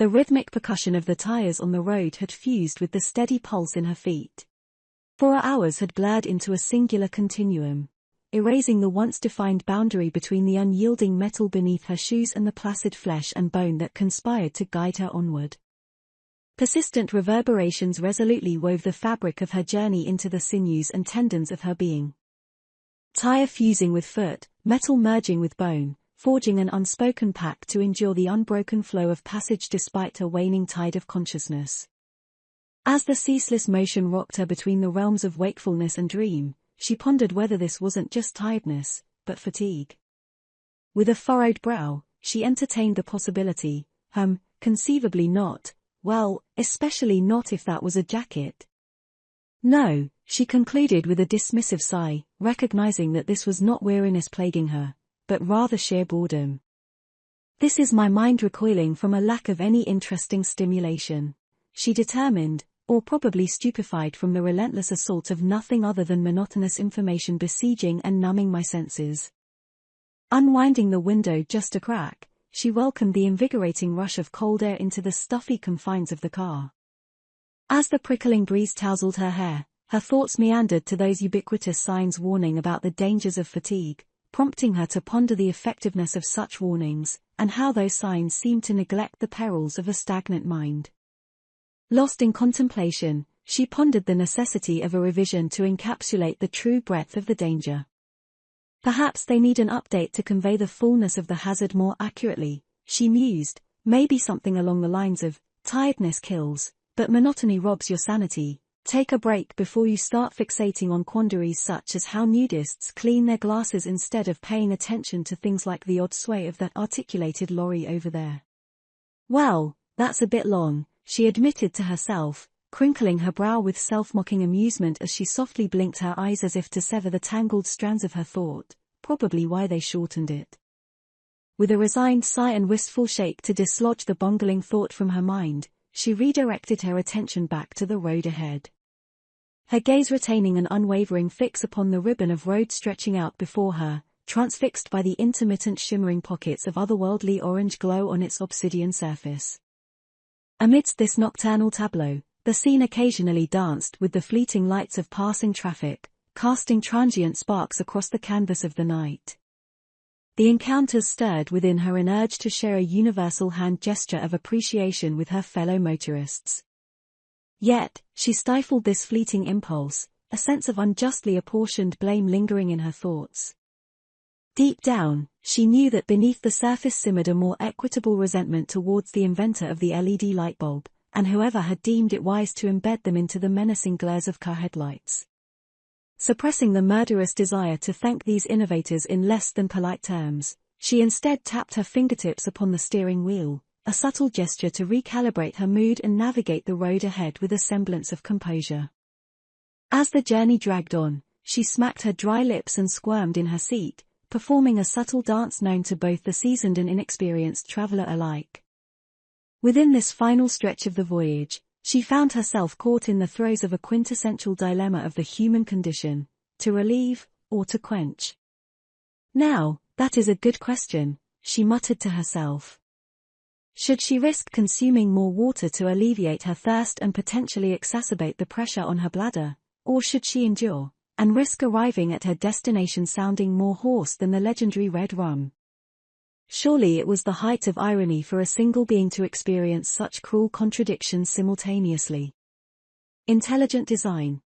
The rhythmic percussion of the tires on the road had fused with the steady pulse in her feet. 4 hours had blurred into a singular continuum, erasing the once-defined boundary between the unyielding metal beneath her shoes and the placid flesh and bone that conspired to guide her onward. Persistent reverberations resolutely wove the fabric of her journey into the sinews and tendons of her being. Tire fusing with foot, metal merging with bone, forging an unspoken pact to endure the unbroken flow of passage despite a waning tide of consciousness. As the ceaseless motion rocked her between the realms of wakefulness and dream, she pondered whether this wasn't just tiredness, but fatigue. With a furrowed brow, she entertained the possibility, conceivably not, well, especially not if that was a jacket. No, she concluded with a dismissive sigh, recognizing that this was not weariness plaguing her, but rather sheer boredom. This is my mind recoiling from a lack of any interesting stimulation, she determined, or probably stupefied from the relentless assault of nothing other than monotonous information besieging and numbing my senses. Unwinding the window just a crack, she welcomed the invigorating rush of cold air into the stuffy confines of the car. As the prickling breeze tousled her hair, her thoughts meandered to those ubiquitous signs warning about the dangers of fatigue, prompting her to ponder the effectiveness of such warnings, and how those signs seemed to neglect the perils of a stagnant mind. Lost in contemplation, she pondered the necessity of a revision to encapsulate the true breadth of the danger. Perhaps they need an update to convey the fullness of the hazard more accurately, she mused, maybe something along the lines of, tiredness kills, but monotony robs your sanity. Take a break before you start fixating on quandaries such as how nudists clean their glasses instead of paying attention to things like the odd sway of that articulated lorry over there. Well, that's a bit long, she admitted to herself, crinkling her brow with self-mocking amusement as she softly blinked her eyes as if to sever the tangled strands of her thought, probably why they shortened it. With a resigned sigh and wistful shake to dislodge the bungling thought from her mind, she redirected her attention back to the road ahead. Her gaze retaining an unwavering fix upon the ribbon of road stretching out before her, transfixed by the intermittent shimmering pockets of otherworldly orange glow on its obsidian surface. Amidst this nocturnal tableau, the scene occasionally danced with the fleeting lights of passing traffic, casting transient sparks across the canvas of the night. The encounters stirred within her an urge to share a universal hand gesture of appreciation with her fellow motorists. Yet, she stifled this fleeting impulse, a sense of unjustly apportioned blame lingering in her thoughts. Deep down, she knew that beneath the surface simmered a more equitable resentment towards the inventor of the LED light bulb, and whoever had deemed it wise to embed them into the menacing glares of car headlights. Suppressing the murderous desire to thank these innovators in less than polite terms, she instead tapped her fingertips upon the steering wheel, a subtle gesture to recalibrate her mood and navigate the road ahead with a semblance of composure. As the journey dragged on, she smacked her dry lips and squirmed in her seat, performing a subtle dance known to both the seasoned and inexperienced traveler alike. Within this final stretch of the voyage, she found herself caught in the throes of a quintessential dilemma of the human condition, to relieve, or to quench. Now, that is a good question, she muttered to herself. Should she risk consuming more water to alleviate her thirst and potentially exacerbate the pressure on her bladder, or should she endure, and risk arriving at her destination sounding more hoarse than the legendary red rum? Surely it was the height of irony for a single being to experience such cruel contradictions simultaneously. Intelligent design.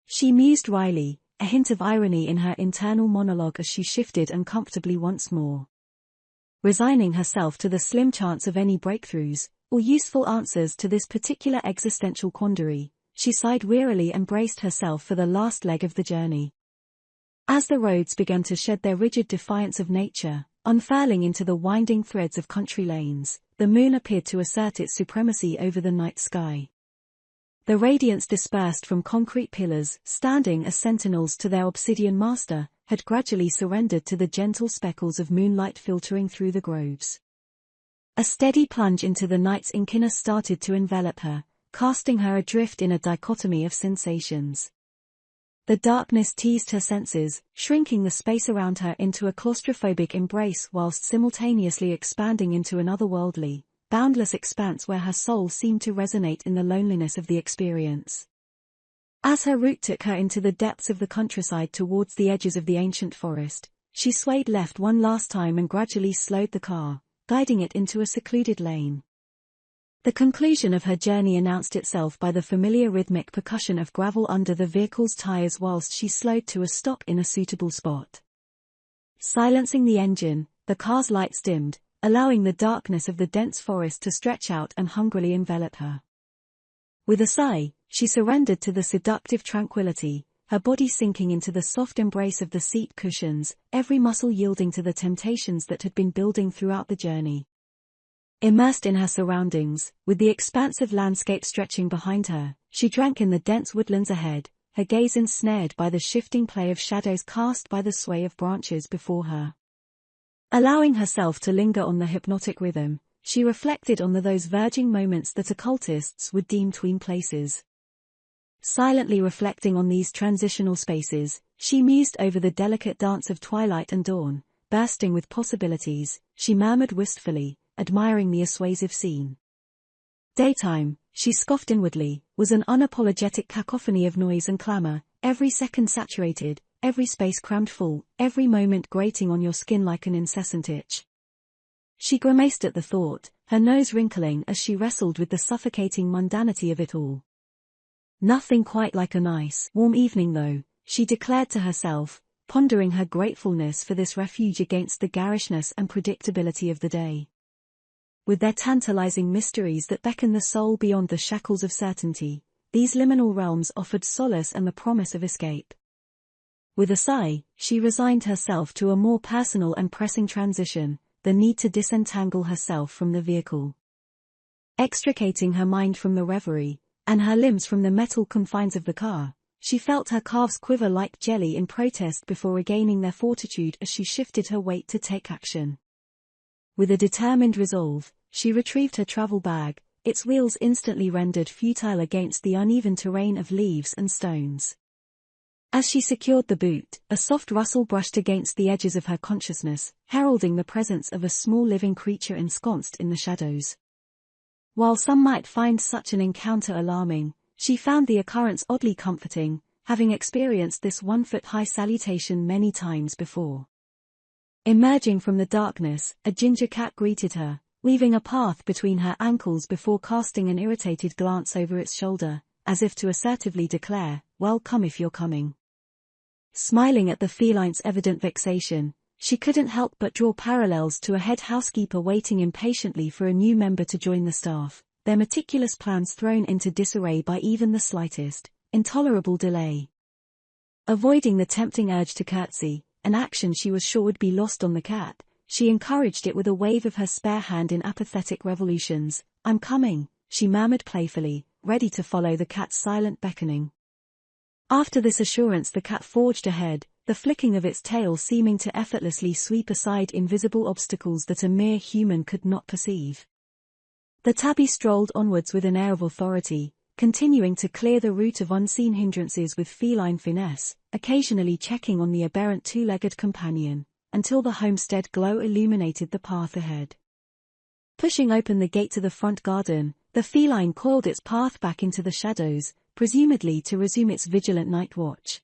She mused wryly, a hint of irony in her internal monologue as she shifted uncomfortably once more. Resigning herself to the slim chance of any breakthroughs, or useful answers to this particular existential quandary, she sighed wearily and braced herself for the last leg of the journey. As the roads began to shed their rigid defiance of nature, unfurling into the winding threads of country lanes, the moon appeared to assert its supremacy over the night sky. The radiance dispersed from concrete pillars, standing as sentinels to their obsidian master, had gradually surrendered to the gentle speckles of moonlight filtering through the groves. A steady plunge into the night's inkiness started to envelop her, casting her adrift in a dichotomy of sensations. The darkness teased her senses, shrinking the space around her into a claustrophobic embrace whilst simultaneously expanding into an otherworldly, boundless expanse where her soul seemed to resonate in the loneliness of the experience. As her route took her into the depths of the countryside towards the edges of the ancient forest, she swayed left one last time and gradually slowed the car, guiding it into a secluded lane. The conclusion of her journey announced itself by the familiar rhythmic percussion of gravel under the vehicle's tires whilst she slowed to a stop in a suitable spot. Silencing the engine, the car's lights dimmed, allowing the darkness of the dense forest to stretch out and hungrily envelop her. With a sigh, she surrendered to the seductive tranquility, her body sinking into the soft embrace of the seat cushions, every muscle yielding to the temptations that had been building throughout the journey. Immersed in her surroundings, with the expansive landscape stretching behind her, she drank in the dense woodlands ahead, her gaze ensnared by the shifting play of shadows cast by the sway of branches before her. Allowing herself to linger on the hypnotic rhythm, she reflected on those verging moments that occultists would deem tween places. Silently reflecting on these transitional spaces, she mused over the delicate dance of twilight and dawn, bursting with possibilities, she murmured wistfully, admiring the assuasive scene. Daytime, she scoffed inwardly, was an unapologetic cacophony of noise and clamor, every second saturated, every space crammed full, every moment grating on your skin like an incessant itch. She grimaced at the thought, her nose wrinkling as she wrestled with the suffocating mundanity of it all. Nothing quite like a nice, warm evening though, she declared to herself, pondering her gratefulness for this refuge against the garishness and predictability of the day. With their tantalizing mysteries that beckon the soul beyond the shackles of certainty, these liminal realms offered solace and the promise of escape. With a sigh, she resigned herself to a more personal and pressing transition, the need to disentangle herself from the vehicle. Extricating her mind from the reverie, and her limbs from the metal confines of the car, she felt her calves quiver like jelly in protest before regaining their fortitude as she shifted her weight to take action. With a determined resolve, she retrieved her travel bag, its wheels instantly rendered futile against the uneven terrain of leaves and stones. As she secured the boot, a soft rustle brushed against the edges of her consciousness, heralding the presence of a small living creature ensconced in the shadows. While some might find such an encounter alarming, she found the occurrence oddly comforting, having experienced this 1-foot-high salutation many times before. Emerging from the darkness, a ginger cat greeted her, weaving a path between her ankles before casting an irritated glance over its shoulder, as if to assertively declare, "Welcome if you're coming." Smiling at the feline's evident vexation, she couldn't help but draw parallels to a head housekeeper waiting impatiently for a new member to join the staff, their meticulous plans thrown into disarray by even the slightest, intolerable delay. Avoiding the tempting urge to curtsy, an action she was sure would be lost on the cat, she encouraged it with a wave of her spare hand in apathetic revolutions. "I'm coming," she murmured playfully, ready to follow the cat's silent beckoning. After this assurance the cat forged ahead, the flicking of its tail seeming to effortlessly sweep aside invisible obstacles that a mere human could not perceive. The tabby strolled onwards with an air of authority, continuing to clear the route of unseen hindrances with feline finesse, occasionally checking on the aberrant two-legged companion, until the homestead glow illuminated the path ahead. Pushing open the gate to the front garden, the feline coiled its path back into the shadows, presumably to resume its vigilant night watch.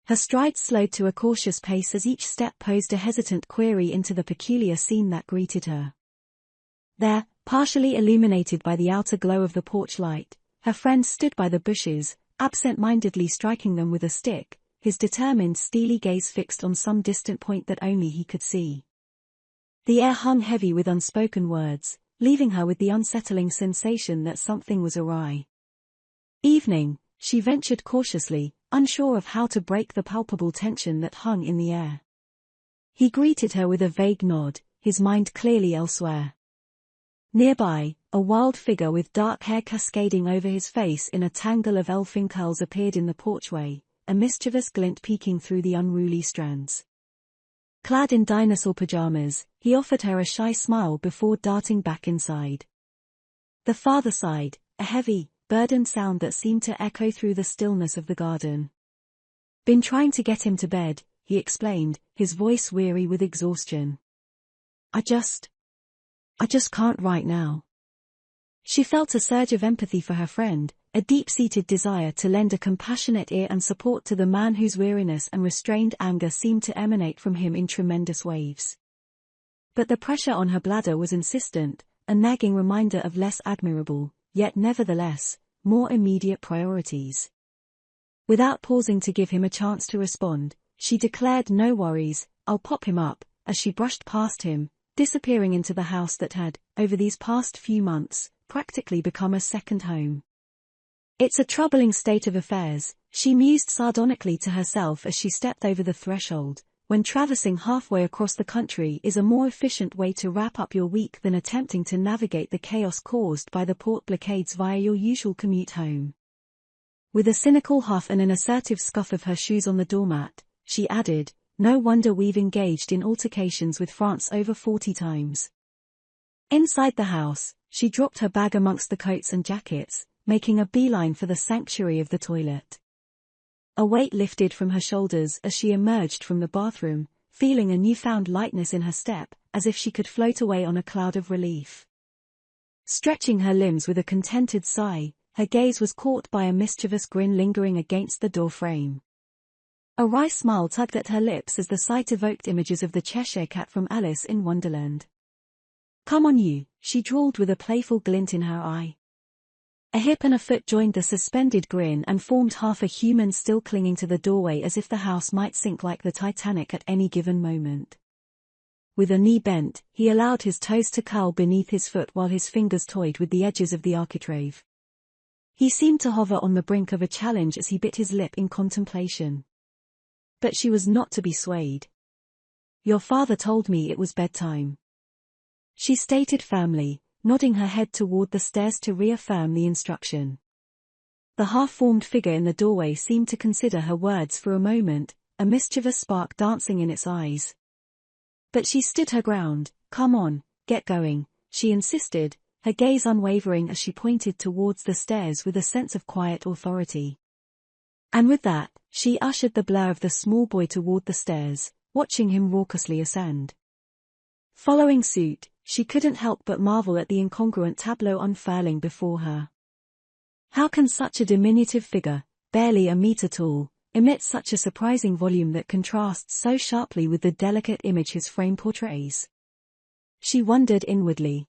Her strides slowed to a cautious pace as each step posed a hesitant query into the peculiar scene that greeted her. There, partially illuminated by the outer glow of the porch light, her friend stood by the bushes, absent-mindedly striking them with a stick, his determined steely gaze fixed on some distant point that only he could see. The air hung heavy with unspoken words, leaving her with the unsettling sensation that something was awry. "Evening," she ventured cautiously, unsure of how to break the palpable tension that hung in the air. He greeted her with a vague nod, his mind clearly elsewhere. Nearby, a wild figure with dark hair cascading over his face in a tangle of elfin curls appeared in the porchway, a mischievous glint peeking through the unruly strands. Clad in dinosaur pajamas, he offered her a shy smile before darting back inside. The father sighed, a heavy, burdened sound that seemed to echo through the stillness of the garden. "Been trying to get him to bed," he explained, his voice weary with exhaustion. "I just..." I just can't right now. She felt a surge of empathy for her friend, a deep-seated desire to lend a compassionate ear and support to the man whose weariness and restrained anger seemed to emanate from him in tremendous waves. But the pressure on her bladder was insistent, a nagging reminder of less admirable, yet nevertheless, more immediate priorities. Without pausing to give him a chance to respond, she declared, "No worries, I'll pop him up," as she brushed past him, disappearing into the house that had, over these past few months, practically become a second home. It's a troubling state of affairs, she mused sardonically to herself as she stepped over the threshold, when traversing halfway across the country is a more efficient way to wrap up your week than attempting to navigate the chaos caused by the port blockades via your usual commute home. With a cynical huff and an assertive scuff of her shoes on the doormat, she added, "No wonder we've engaged in altercations with France over 40 times." Inside the house, she dropped her bag amongst the coats and jackets, making a beeline for the sanctuary of the toilet. A weight lifted from her shoulders as she emerged from the bathroom, feeling a newfound lightness in her step, as if she could float away on a cloud of relief. Stretching her limbs with a contented sigh, her gaze was caught by a mischievous grin lingering against the door frame. A wry smile tugged at her lips as the sight evoked images of the Cheshire Cat from Alice in Wonderland. "Come on you," she drawled with a playful glint in her eye. A hip and a foot joined the suspended grin and formed half a human still clinging to the doorway as if the house might sink like the Titanic at any given moment. With a knee bent, he allowed his toes to curl beneath his foot while his fingers toyed with the edges of the architrave. He seemed to hover on the brink of a challenge as he bit his lip in contemplation. But she was not to be swayed. "Your father told me it was bedtime," she stated firmly, nodding her head toward the stairs to reaffirm the instruction. The half-formed figure in the doorway seemed to consider her words for a moment, a mischievous spark dancing in its eyes. But she stood her ground. "Come on, get going," she insisted, her gaze unwavering as she pointed towards the stairs with a sense of quiet authority. And with that, she ushered the blur of the small boy toward the stairs, watching him raucously ascend. Following suit, she couldn't help but marvel at the incongruent tableau unfurling before her. How can such a diminutive figure, barely a meter tall, emit such a surprising volume that contrasts so sharply with the delicate image his frame portrays? She wondered inwardly.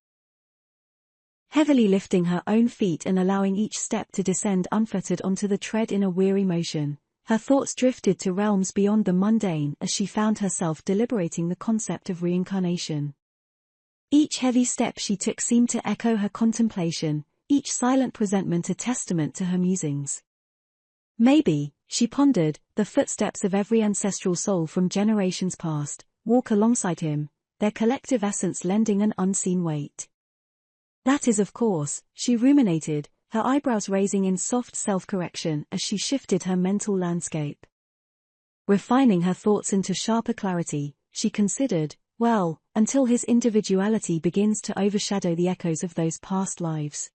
Heavily lifting her own feet and allowing each step to descend unfettered onto the tread in a weary motion, her thoughts drifted to realms beyond the mundane as she found herself deliberating the concept of reincarnation. Each heavy step she took seemed to echo her contemplation, each silent presentment a testament to her musings. Maybe, she pondered, the footsteps of every ancestral soul from generations past walk alongside him, their collective essence lending an unseen weight. That is, of course, she ruminated, her eyebrows raising in soft self-correction as she shifted her mental landscape. Refining her thoughts into sharper clarity, she considered, well, until his individuality begins to overshadow the echoes of those past lives.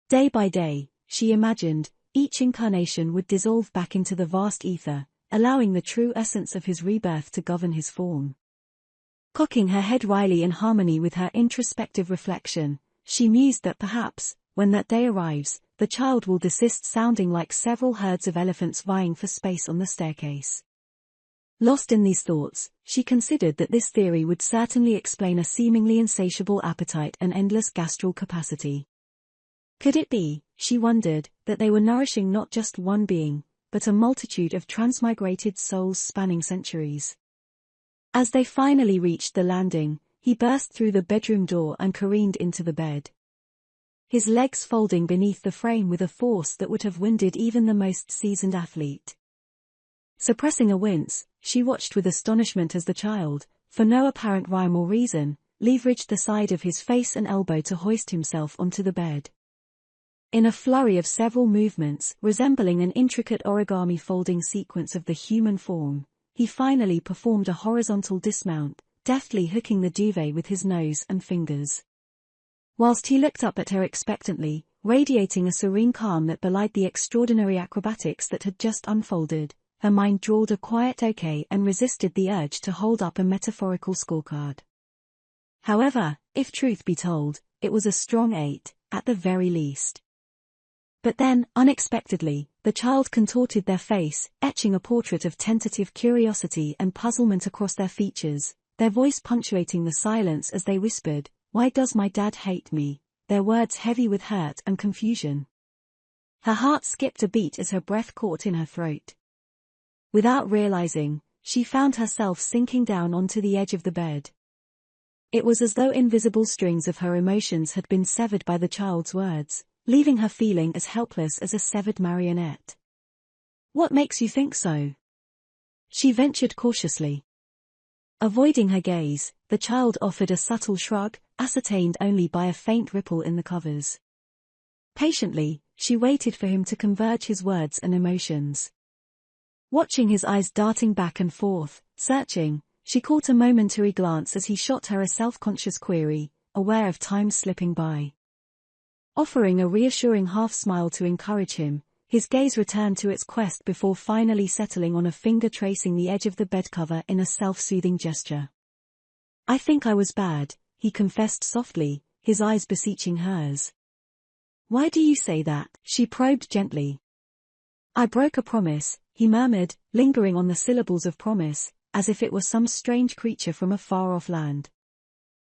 Day by day, she imagined, each incarnation would dissolve back into the vast ether, allowing the true essence of his rebirth to govern his form. Cocking her head wryly in harmony with her introspective reflection, she mused that perhaps, when that day arrives, the child will desist sounding like several herds of elephants vying for space on the staircase. Lost in these thoughts, she considered that this theory would certainly explain a seemingly insatiable appetite and endless gastral capacity. Could it be, she wondered, that they were nourishing not just one being, but a multitude of transmigrated souls spanning centuries? As they finally reached the landing, he burst through the bedroom door and careened into the bed. His legs folding beneath the frame with a force that would have winded even the most seasoned athlete. Suppressing a wince, she watched with astonishment as the child, for no apparent rhyme or reason, leveraged the side of his face and elbow to hoist himself onto the bed. In a flurry of several movements, resembling an intricate origami folding sequence of the human form, he finally performed a horizontal dismount, deftly hooking the duvet with his nose and fingers. Whilst he looked up at her expectantly, radiating a serene calm that belied the extraordinary acrobatics that had just unfolded, her mind drawled a quiet okay and resisted the urge to hold up a metaphorical scorecard. However, If truth be told, it was a strong 8, at the very least. But then, unexpectedly, the child contorted their face, etching a portrait of tentative curiosity and puzzlement across their features, their voice punctuating the silence as they whispered, "Why does my dad hate me?" Their words heavy with hurt and confusion. Her heart skipped a beat as her breath caught in her throat. Without realizing, she found herself sinking down onto the edge of the bed. It was as though invisible strings of her emotions had been severed by the child's words, leaving her feeling as helpless as a severed marionette. "What makes you think so?" she ventured cautiously. Avoiding her gaze, the child offered a subtle shrug, ascertained only by a faint ripple in the covers. Patiently, she waited for him to converge his words and emotions. Watching his eyes darting back and forth, searching, she caught a momentary glance as he shot her a self-conscious query, aware of time slipping by. Offering a reassuring half-smile to encourage him, his gaze returned to its quest before finally settling on a finger tracing the edge of the bed cover in a self-soothing gesture. "I think I was bad," he confessed softly, his eyes beseeching hers. "Why do you say that?" she probed gently. "I broke a promise," he murmured, lingering on the syllables of promise, as if it were some strange creature from a far-off land.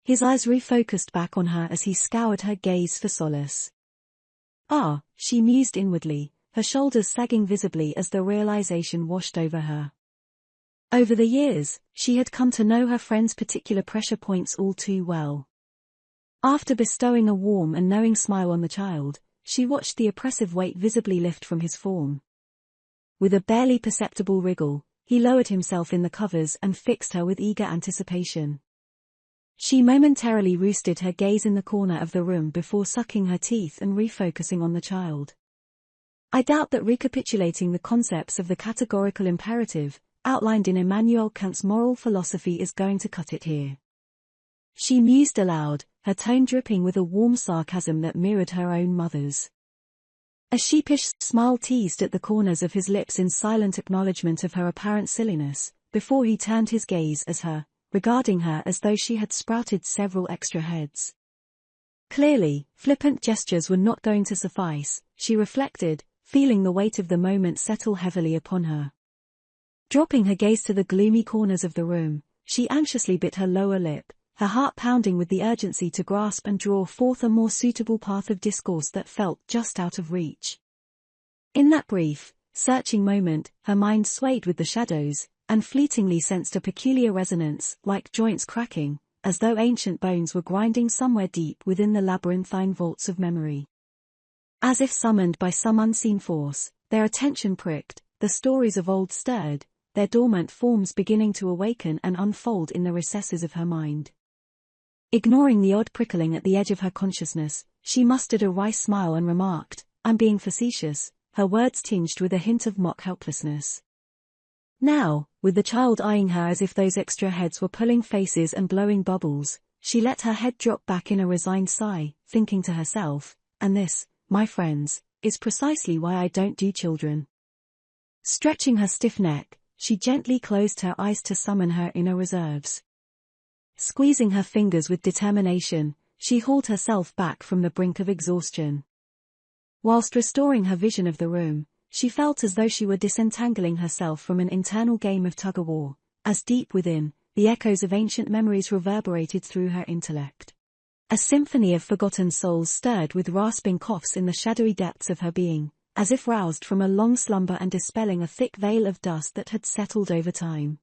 His eyes refocused back on her as he scoured her gaze for solace. "Ah," she mused inwardly, her shoulders sagging visibly as the realization washed over her. Over the years, she had come to know her friend's particular pressure points all too well. After bestowing a warm and knowing smile on the child, she watched the oppressive weight visibly lift from his form. With a barely perceptible wriggle, he lowered himself in the covers and fixed her with eager anticipation. She momentarily roosted her gaze in the corner of the room before sucking her teeth and refocusing on the child. I doubt that recapitulating the concepts of the categorical imperative, outlined in Immanuel Kant's moral philosophy, is going to cut it here. She mused aloud, her tone dripping with a warm sarcasm that mirrored her own mother's. A sheepish smile teased at the corners of his lips in silent acknowledgement of her apparent silliness, before he turned his gaze at her, regarding her as though she had sprouted several extra heads. Clearly, flippant gestures were not going to suffice, she reflected, feeling the weight of the moment settle heavily upon her. Dropping her gaze to the gloomy corners of the room, she anxiously bit her lower lip, her heart pounding with the urgency to grasp and draw forth a more suitable path of discourse that felt just out of reach. In that brief, searching moment, her mind swayed with the shadows, and fleetingly sensed a peculiar resonance, like joints cracking, as though ancient bones were grinding somewhere deep within the labyrinthine vaults of memory. As if summoned by some unseen force, their attention pricked, the stories of old stirred, their dormant forms beginning to awaken and unfold in the recesses of her mind. Ignoring the odd prickling at the edge of her consciousness, she mustered a wry smile and remarked, "I'm being facetious," her words tinged with a hint of mock helplessness. Now, with the child eyeing her as if those extra heads were pulling faces and blowing bubbles, she let her head drop back in a resigned sigh, thinking to herself, "And this, my friends, is precisely why I don't do children." Stretching her stiff neck, she gently closed her eyes to summon her inner reserves. Squeezing her fingers with determination, she hauled herself back from the brink of exhaustion. Whilst restoring her vision of the room, she felt as though she were disentangling herself from an internal game of tug-of-war, as deep within, the echoes of ancient memories reverberated through her intellect. A symphony of forgotten souls stirred with rasping coughs in the shadowy depths of her being, as if roused from a long slumber and dispelling a thick veil of dust that had settled over time.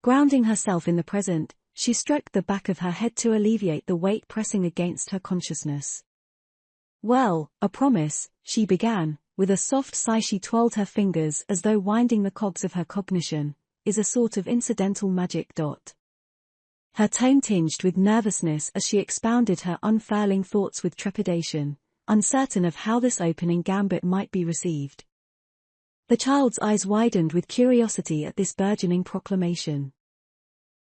Grounding herself in the present, she stroked the back of her head to alleviate the weight pressing against her consciousness. "Well, a promise," she began, with a soft sigh. She twirled her fingers as though winding the cogs of her cognition, "is a sort of incidental magic." Her tone tinged with nervousness as she expounded her unfurling thoughts with trepidation, uncertain of how this opening gambit might be received. The child's eyes widened with curiosity at this burgeoning proclamation.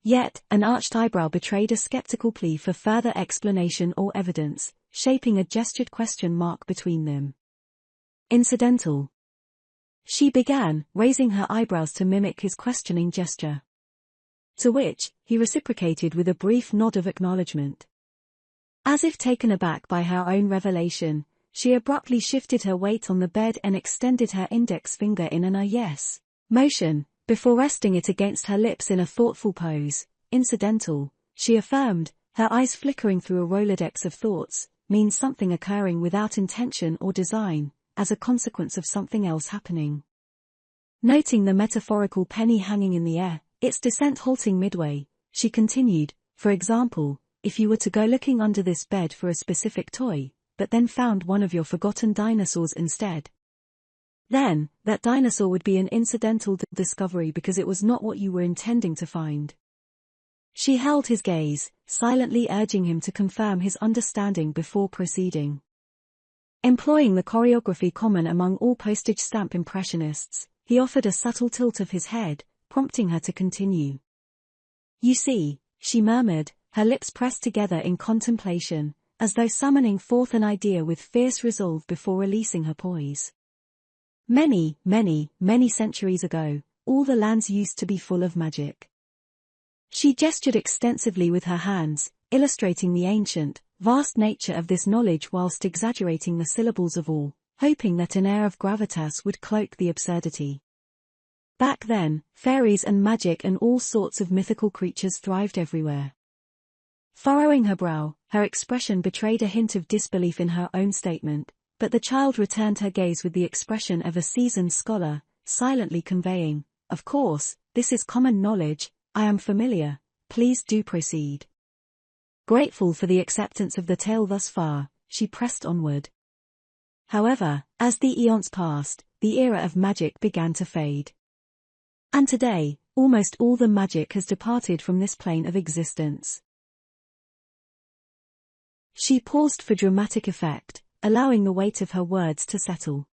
Yet, an arched eyebrow betrayed a skeptical plea for further explanation or evidence, shaping a gestured question mark between them. "Incidental?" she began, raising her eyebrows to mimic his questioning gesture. To which, he reciprocated with a brief nod of acknowledgement. As if taken aback by her own revelation, she abruptly shifted her weight on the bed and extended her index finger in an yes motion, before resting it against her lips in a thoughtful pose. Incidental, she affirmed, her eyes flickering through a Rolodex of thoughts, means something occurring without intention or design, as a consequence of something else happening. Noting the metaphorical penny hanging in the air, its descent halting midway, she continued, for example, if you were to go looking under this bed for a specific toy, but then found one of your forgotten dinosaurs instead. Then, that dinosaur would be an incidental discovery because it was not what you were intending to find. She held his gaze, silently urging him to confirm his understanding before proceeding. Employing the choreography common among all postage stamp impressionists, he offered a subtle tilt of his head, prompting her to continue. You see, she murmured, her lips pressed together in contemplation, as though summoning forth an idea with fierce resolve before releasing her poise. Many, many, many centuries ago, all the lands used to be full of magic. She gestured extensively with her hands, illustrating the ancient, vast nature of this knowledge whilst exaggerating the syllables of all, hoping that an air of gravitas would cloak the absurdity. Back then, fairies and magic and all sorts of mythical creatures thrived everywhere. Furrowing her brow, her expression betrayed a hint of disbelief in her own statement, but the child returned her gaze with the expression of a seasoned scholar, silently conveying, of course, this is common knowledge, I am familiar, please do proceed. Grateful for the acceptance of the tale thus far, she pressed onward. However, as the eons passed, the era of magic began to fade. And today, almost all the magic has departed from this plane of existence. She paused for dramatic effect, allowing the weight of her words to settle.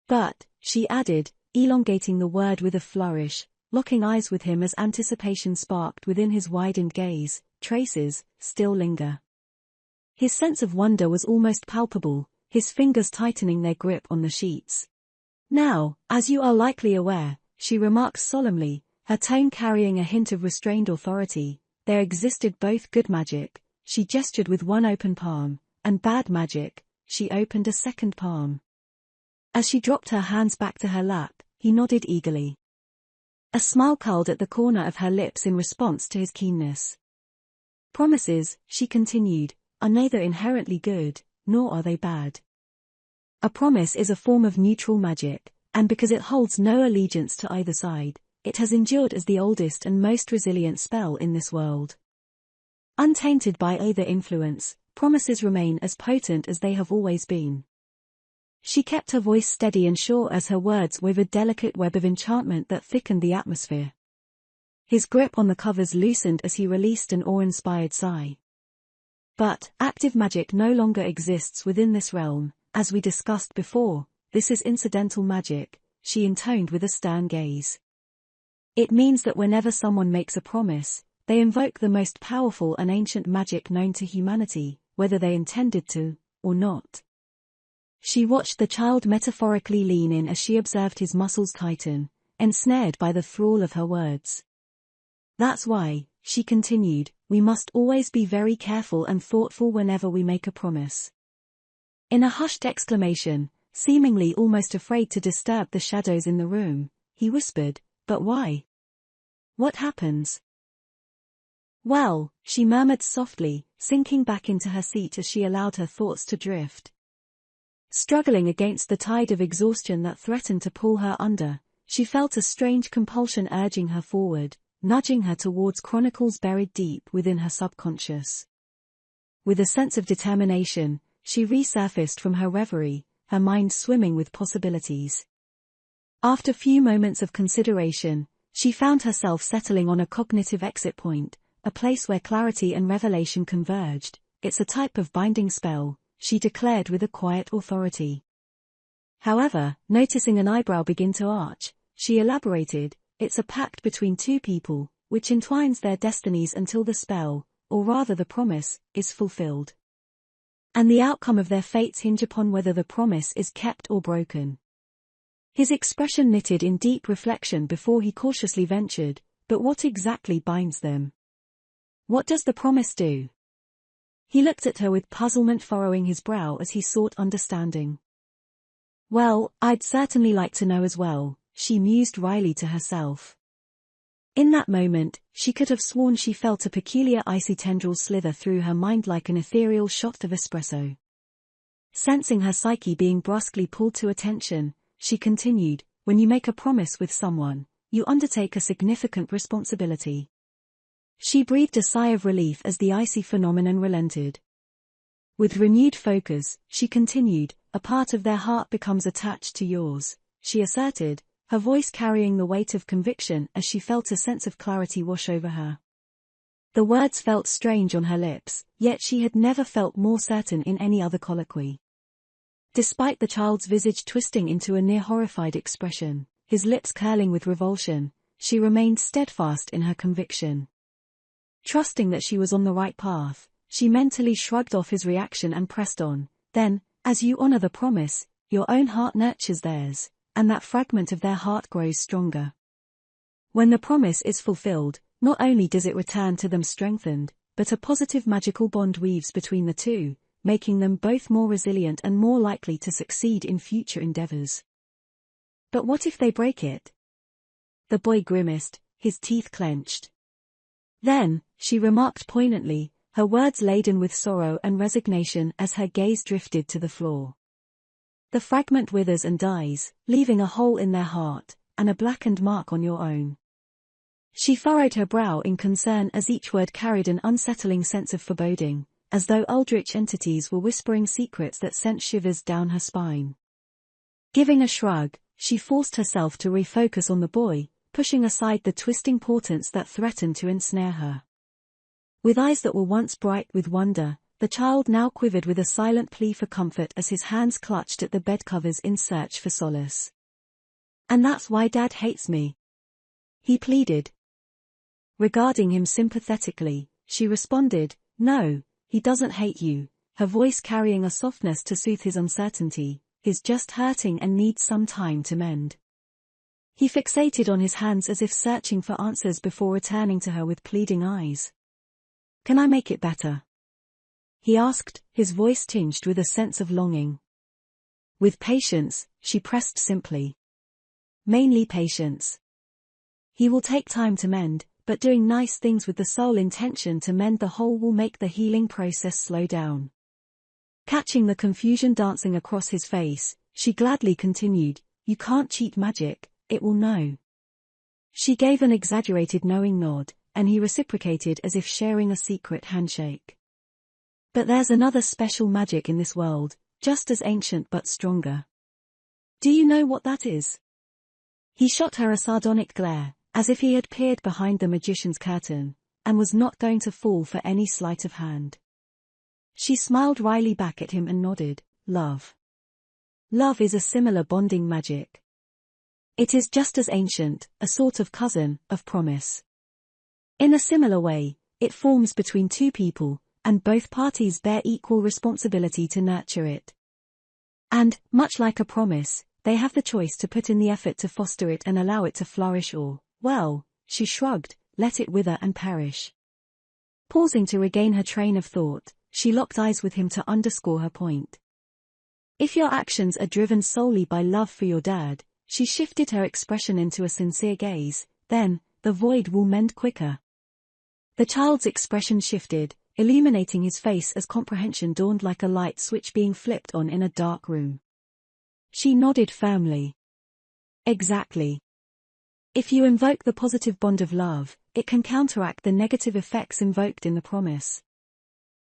But, she added, elongating the word with a flourish, locking eyes with him as anticipation sparked within his widened gaze, traces still linger. His sense of wonder was almost palpable, his fingers tightening their grip on the sheets. Now, as you are likely aware, she remarked solemnly, her tone carrying a hint of restrained authority, there existed both good magic, she gestured with one open palm, and bad magic, she opened a second palm. As she dropped her hands back to her lap, he nodded eagerly. A smile curled at the corner of her lips in response to his keenness. Promises, she continued, are neither inherently good, nor are they bad. A promise is a form of neutral magic, and because it holds no allegiance to either side, it has endured as the oldest and most resilient spell in this world. Untainted by either influence, promises remain as potent as they have always been. She kept her voice steady and sure as her words wove a delicate web of enchantment that thickened the atmosphere. His grip on the covers loosened as he released an awe-inspired sigh. But, active magic no longer exists within this realm, as we discussed before, this is incidental magic, she intoned with a stern gaze. It means that whenever someone makes a promise, they invoke the most powerful and ancient magic known to humanity, whether they intended to, or not. She watched the child metaphorically lean in as she observed his muscles tighten, ensnared by the thrall of her words. That's why, she continued, we must always be very careful and thoughtful whenever we make a promise. In a hushed exclamation, seemingly almost afraid to disturb the shadows in the room, he whispered, but why? What happens? Well, she murmured softly, sinking back into her seat as she allowed her thoughts to drift. Struggling against the tide of exhaustion that threatened to pull her under, she felt a strange compulsion urging her forward, nudging her towards chronicles buried deep within her subconscious. With a sense of determination, she resurfaced from her reverie, her mind swimming with possibilities. After few moments of consideration, she found herself settling on a cognitive exit point, a place where clarity and revelation converged. It's a type of binding spell, she declared with a quiet authority. However, noticing an eyebrow begin to arch, she elaborated, it's a pact between two people, which entwines their destinies until the spell, or rather the promise, is fulfilled. And the outcome of their fates hinge upon whether the promise is kept or broken. His expression knitted in deep reflection before he cautiously ventured, but what exactly binds them? What does the promise do? He looked at her with puzzlement furrowing his brow as he sought understanding. Well, I'd certainly like to know as well, she mused wryly to herself. In that moment, she could have sworn she felt a peculiar icy tendril slither through her mind like an ethereal shot of espresso. Sensing her psyche being brusquely pulled to attention, she continued, when you make a promise with someone, you undertake a significant responsibility. She breathed a sigh of relief as the icy phenomenon relented. With renewed focus, she continued, a part of their heart becomes attached to yours, she asserted, her voice carrying the weight of conviction as she felt a sense of clarity wash over her. The words felt strange on her lips, yet she had never felt more certain in any other colloquy. Despite the child's visage twisting into a near-horrified expression, his lips curling with revulsion, she remained steadfast in her conviction. Trusting that she was on the right path, she mentally shrugged off his reaction and pressed on. Then, as you honor the promise, your own heart nurtures theirs, and that fragment of their heart grows stronger. When the promise is fulfilled, not only does it return to them strengthened, but a positive magical bond weaves between the two, making them both more resilient and more likely to succeed in future endeavors. But what if they break it? The boy grimaced, his teeth clenched. Then, she remarked poignantly, her words laden with sorrow and resignation as her gaze drifted to the floor. The fragment withers and dies, leaving a hole in their heart, and a blackened mark on your own. She furrowed her brow in concern as each word carried an unsettling sense of foreboding, as though eldritch entities were whispering secrets that sent shivers down her spine. Giving a shrug, she forced herself to refocus on the boy, pushing aside the twisting portents that threatened to ensnare her. With eyes that were once bright with wonder, the child now quivered with a silent plea for comfort as his hands clutched at the bedcovers in search for solace. And that's why Dad hates me, he pleaded. Regarding him sympathetically, she responded, no, he doesn't hate you, her voice carrying a softness to soothe his uncertainty, he's just hurting and needs some time to mend. He fixated on his hands as if searching for answers before returning to her with pleading eyes. Can I make it better? He asked, his voice tinged with a sense of longing. With patience, she pressed simply. Mainly patience. He will take time to mend, but doing nice things with the sole intention to mend the hole will make the healing process slow down. Catching the confusion dancing across his face, she gladly continued, you can't cheat magic, it will know. She gave an exaggerated knowing nod, and he reciprocated as if sharing a secret handshake. But there's another special magic in this world, just as ancient but stronger. Do you know what that is? He shot her a sardonic glare, as if he had peered behind the magician's curtain, and was not going to fall for any sleight of hand. She smiled wryly back at him and nodded, love. Love is a similar bonding magic. It is just as ancient, a sort of cousin, of promise. In a similar way, it forms between two people, and both parties bear equal responsibility to nurture it. And, much like a promise, they have the choice to put in the effort to foster it and allow it to flourish or, well, she shrugged, let it wither and perish. Pausing to regain her train of thought, she locked eyes with him to underscore her point. If your actions are driven solely by love for your dad, she shifted her expression into a sincere gaze, then, the void will mend quicker. The child's expression shifted, illuminating his face as comprehension dawned like a light switch being flipped on in a dark room. She nodded firmly. Exactly. If you invoke the positive bond of love, it can counteract the negative effects invoked in the promise.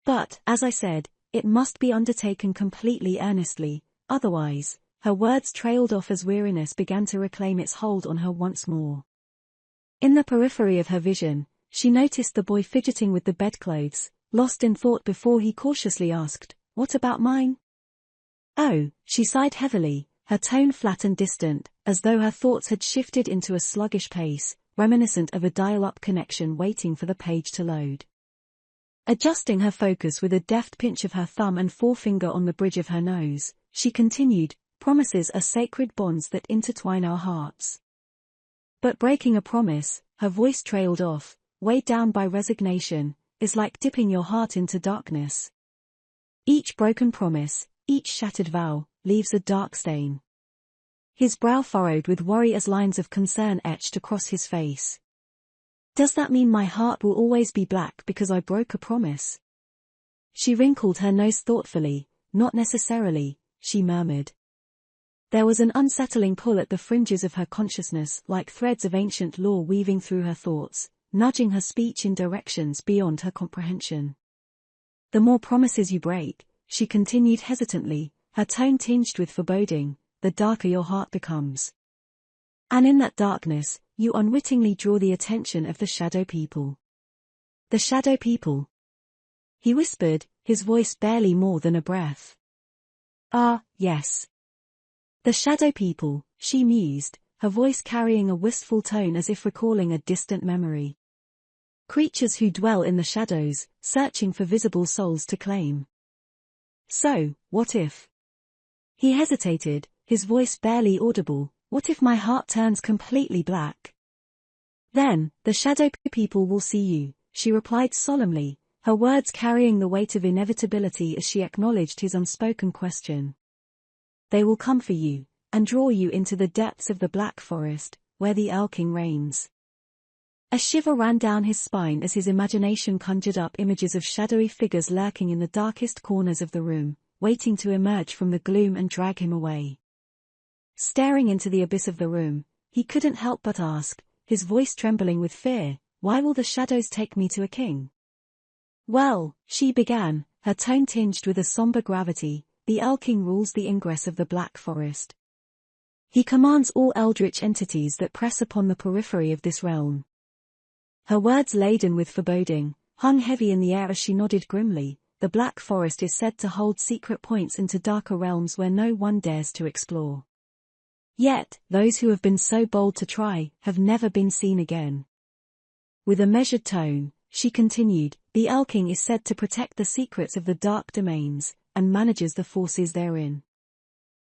But, as I said, it must be undertaken completely earnestly, otherwise, her words trailed off as weariness began to reclaim its hold on her once more. In the periphery of her vision, she noticed the boy fidgeting with the bedclothes, lost in thought before he cautiously asked, what about mine? Oh, she sighed heavily, her tone flat and distant, as though her thoughts had shifted into a sluggish pace, reminiscent of a dial-up connection waiting for the page to load. Adjusting her focus with a deft pinch of her thumb and forefinger on the bridge of her nose, she continued, promises are sacred bonds that intertwine our hearts. But breaking a promise, her voice trailed off, weighed down by resignation, is like dipping your heart into darkness. Each broken promise, each shattered vow, leaves a dark stain. His brow furrowed with worry as lines of concern etched across his face. Does that mean my heart will always be black because I broke a promise? She wrinkled her nose thoughtfully. Not necessarily, she murmured. There was an unsettling pull at the fringes of her consciousness, like threads of ancient law weaving through her thoughts, nudging her speech in directions beyond her comprehension. The more promises you break, she continued hesitantly, her tone tinged with foreboding, the darker your heart becomes. And in that darkness, you unwittingly draw the attention of the shadow people. The shadow people? He whispered, his voice barely more than a breath. Ah, yes. The shadow people, she mused, her voice carrying a wistful tone as if recalling a distant memory. Creatures who dwell in the shadows, searching for visible souls to claim. So, what if? He hesitated, his voice barely audible. What if my heart turns completely black? Then, the shadow people will see you, she replied solemnly, her words carrying the weight of inevitability as she acknowledged his unspoken question. They will come for you, and draw you into the depths of the Black Forest, where the Elk King reigns. A shiver ran down his spine as his imagination conjured up images of shadowy figures lurking in the darkest corners of the room, waiting to emerge from the gloom and drag him away. Staring into the abyss of the room, he couldn't help but ask, his voice trembling with fear, why will the shadows take me to a king? Well, she began, her tone tinged with a somber gravity, the Elk King rules the ingress of the Black Forest. He commands all eldritch entities that press upon the periphery of this realm. Her words laden with foreboding, hung heavy in the air as she nodded grimly. The Black Forest is said to hold secret points into darker realms where no one dares to explore. Yet, those who have been so bold to try, have never been seen again. With a measured tone, she continued, the Elk King is said to protect the secrets of the dark domains, and manages the forces therein.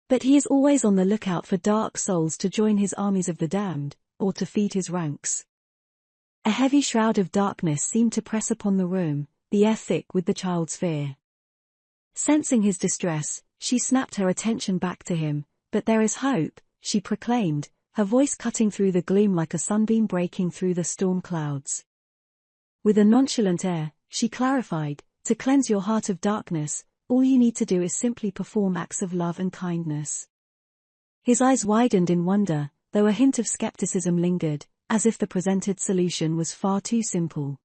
But he is always on the lookout for dark souls to join his armies of the damned, or to feed his ranks. A heavy shroud of darkness seemed to press upon the room, the air thick with the child's fear. Sensing his distress, she snapped her attention back to him. But there is hope, she proclaimed, her voice cutting through the gloom like a sunbeam breaking through the storm clouds. With a nonchalant air, she clarified, to cleanse your heart of darkness, all you need to do is simply perform acts of love and kindness. His eyes widened in wonder, though a hint of skepticism lingered, as if the presented solution was far too simple.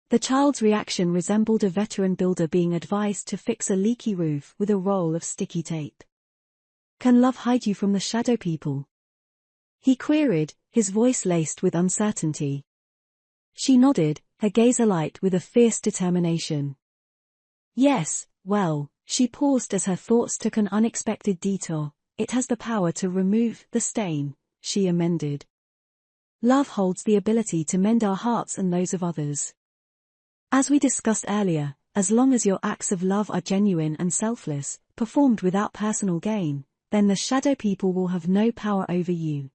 The child's reaction resembled a veteran builder being advised to fix a leaky roof with a roll of sticky tape. Can love hide you from the shadow people? He queried, his voice laced with uncertainty. She nodded, her gaze alight with a fierce determination. Yes, well, she paused as her thoughts took an unexpected detour. It has the power to remove the stain, she amended. Love holds the ability to mend our hearts and those of others. As we discussed earlier, as long as your acts of love are genuine and selfless, performed without personal gain, then the shadow people will have no power over you.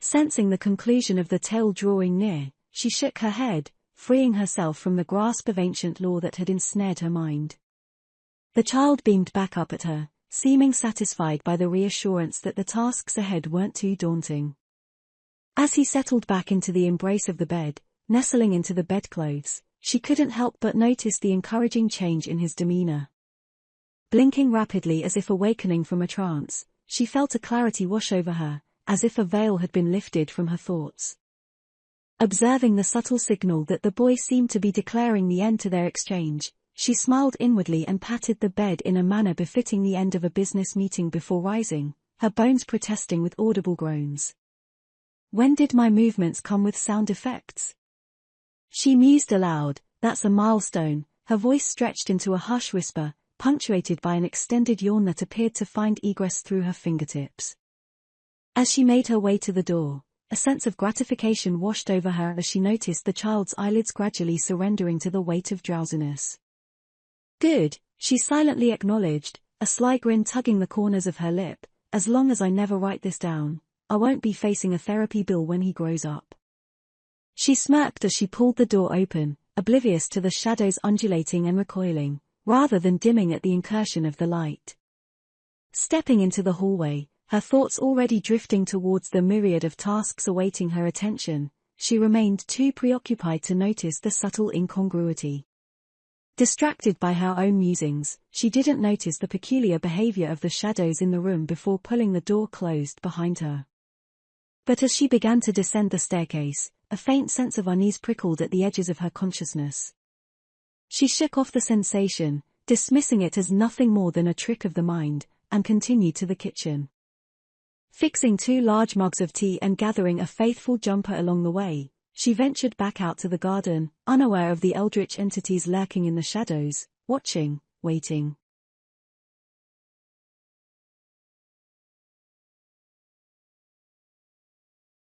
Sensing the conclusion of the tale drawing near, she shook her head, freeing herself from the grasp of ancient law that had ensnared her mind. The child beamed back up at her, seeming satisfied by the reassurance that the tasks ahead weren't too daunting. As he settled back into the embrace of the bed, nestling into the bedclothes, she couldn't help but notice the encouraging change in his demeanor. Blinking rapidly as if awakening from a trance, she felt a clarity wash over her, as if a veil had been lifted from her thoughts. Observing the subtle signal that the boy seemed to be declaring the end to their exchange, she smiled inwardly and patted the bed in a manner befitting the end of a business meeting before rising, her bones protesting with audible groans. When did my movements come with sound effects? She mused aloud, that's a milestone, her voice stretched into a harsh whisper, punctuated by an extended yawn that appeared to find egress through her fingertips. As she made her way to the door, a sense of gratification washed over her as she noticed the child's eyelids gradually surrendering to the weight of drowsiness. Good, she silently acknowledged, a sly grin tugging the corners of her lip, as long as I never write this down, I won't be facing a therapy bill when he grows up. She smirked as she pulled the door open, oblivious to the shadows undulating and recoiling, rather than dimming at the incursion of the light. Stepping into the hallway, her thoughts already drifting towards the myriad of tasks awaiting her attention, she remained too preoccupied to notice the subtle incongruity. Distracted by her own musings, she didn't notice the peculiar behavior of the shadows in the room before pulling the door closed behind her. But as she began to descend the staircase, a faint sense of unease prickled at the edges of her consciousness. She shook off the sensation, dismissing it as nothing more than a trick of the mind, and continued to the kitchen. Fixing 2 large mugs of tea and gathering a faithful jumper along the way, she ventured back out to the garden, unaware of the eldritch entities lurking in the shadows, watching, waiting.